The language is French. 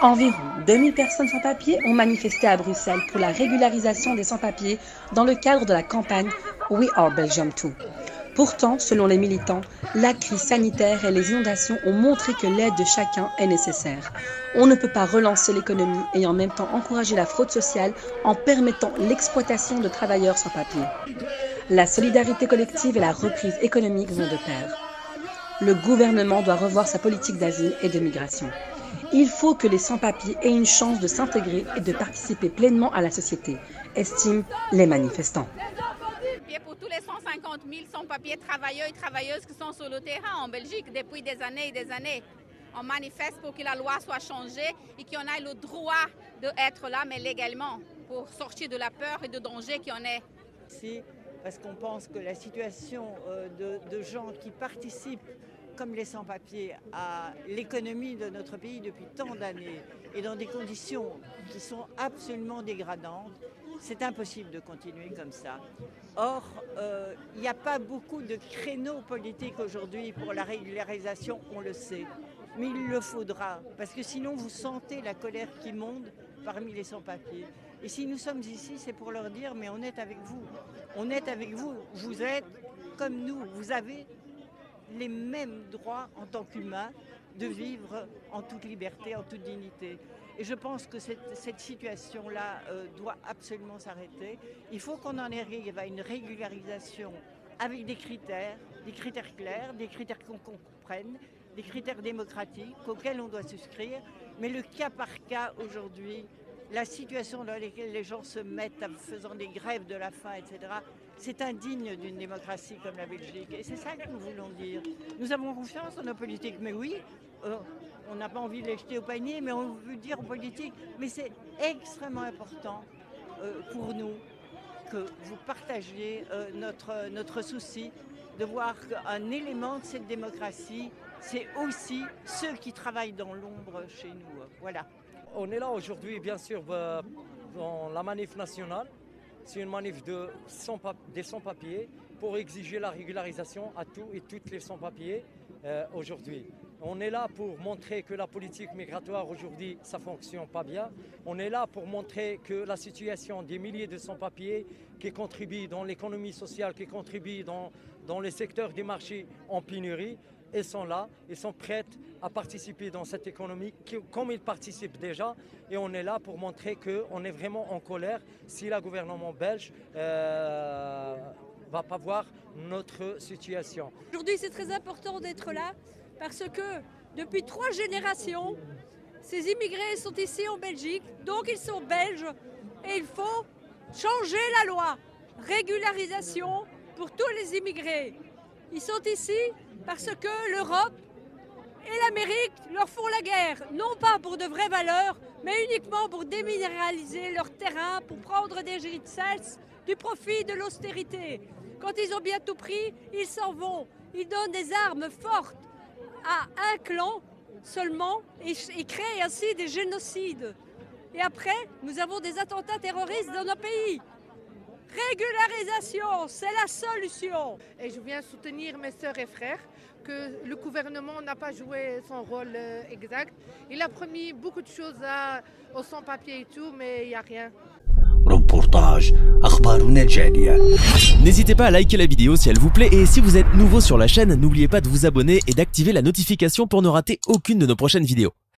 Environ 2000 personnes sans papiers ont manifesté à Bruxelles pour la régularisation des sans-papiers dans le cadre de la campagne We Are Belgium Too. Pourtant, selon les militants, la crise sanitaire et les inondations ont montré que l'aide de chacun est nécessaire. On ne peut pas relancer l'économie et en même temps encourager la fraude sociale en permettant l'exploitation de travailleurs sans papiers. La solidarité collective et la reprise économique vont de pair. Le gouvernement doit revoir sa politique d'asile et de migration. Il faut que les sans-papiers aient une chance de s'intégrer et de participer pleinement à la société, estiment les manifestants. Pour tous les 150 000 sans-papiers travailleurs et travailleuses qui sont sur le terrain en Belgique depuis des années et des années. On manifeste pour que la loi soit changée et qu'on ait le droit d'être là, mais légalement, pour sortir de la peur et du danger qu'il y en est. Si, parce qu'on pense que la situation de gens qui participent, comme les sans-papiers, à l'économie de notre pays depuis tant d'années et dans des conditions qui sont absolument dégradantes, c'est impossible de continuer comme ça. Or, il n'y a pas beaucoup de créneaux politiques aujourd'hui pour la régularisation, on le sait. Mais il le faudra, parce que sinon vous sentez la colère qui monte parmi les sans-papiers. Et si nous sommes ici, c'est pour leur dire, mais on est avec vous. On est avec vous, vous êtes comme nous, vous avez les mêmes droits en tant qu'humains de vivre en toute liberté, en toute dignité. Et je pense que cette situation-là doit absolument s'arrêter. Il faut qu'on en arrive à une régularisation avec des critères clairs, des critères qu'on comprenne, des critères démocratiques auxquels on doit souscrire. Mais le cas par cas aujourd'hui, la situation dans laquelle les gens se mettent en faisant des grèves de la faim, etc., c'est indigne d'une démocratie comme la Belgique. Et c'est ça que nous voulons dire. Nous avons confiance en nos politiques, mais oui, on n'a pas envie de les jeter au panier, mais on veut dire aux politiques, mais c'est extrêmement important pour nous que vous partagiez notre souci de voir qu'un élément de cette démocratie, c'est aussi ceux qui travaillent dans l'ombre chez nous. Voilà. On est là aujourd'hui, bien sûr, dans la manif nationale. C'est une manif des sans-papiers pour exiger la régularisation à tous et toutes les sans-papiers aujourd'hui. On est là pour montrer que la politique migratoire aujourd'hui, ça ne fonctionne pas bien. On est là pour montrer que la situation des milliers de sans-papiers qui contribuent dans l'économie sociale, qui contribuent dans les secteurs des marchés en pénurie, ils sont là, ils sont prêts à participer dans cette économie comme ils participent déjà. Et on est là pour montrer qu'on est vraiment en colère si le gouvernement belge va pas voir notre situation. Aujourd'hui, c'est très important d'être là parce que depuis 3 générations, ces immigrés sont ici en Belgique, donc ils sont belges et il faut changer la loi. Régularisation pour tous les immigrés. Ils sont ici parce que l'Europe et l'Amérique leur font la guerre, non pas pour de vraies valeurs, mais uniquement pour déminéraliser leur terrain, pour prendre des richesses, du profit, de l'austérité. Quand ils ont bien tout pris, ils s'en vont. Ils donnent des armes fortes à un clan seulement et créent ainsi des génocides. Et après, nous avons des attentats terroristes dans nos pays. Régularisation, c'est la solution. Et je viens soutenir mes sœurs et frères que le gouvernement n'a pas joué son rôle exact. Il a promis beaucoup de choses aux sans-papiers et tout, mais il n'y a rien. Reportage أخبارنا الجارية. N'hésitez pas à liker la vidéo si elle vous plaît et si vous êtes nouveau sur la chaîne, n'oubliez pas de vous abonner et d'activer la notification pour ne rater aucune de nos prochaines vidéos.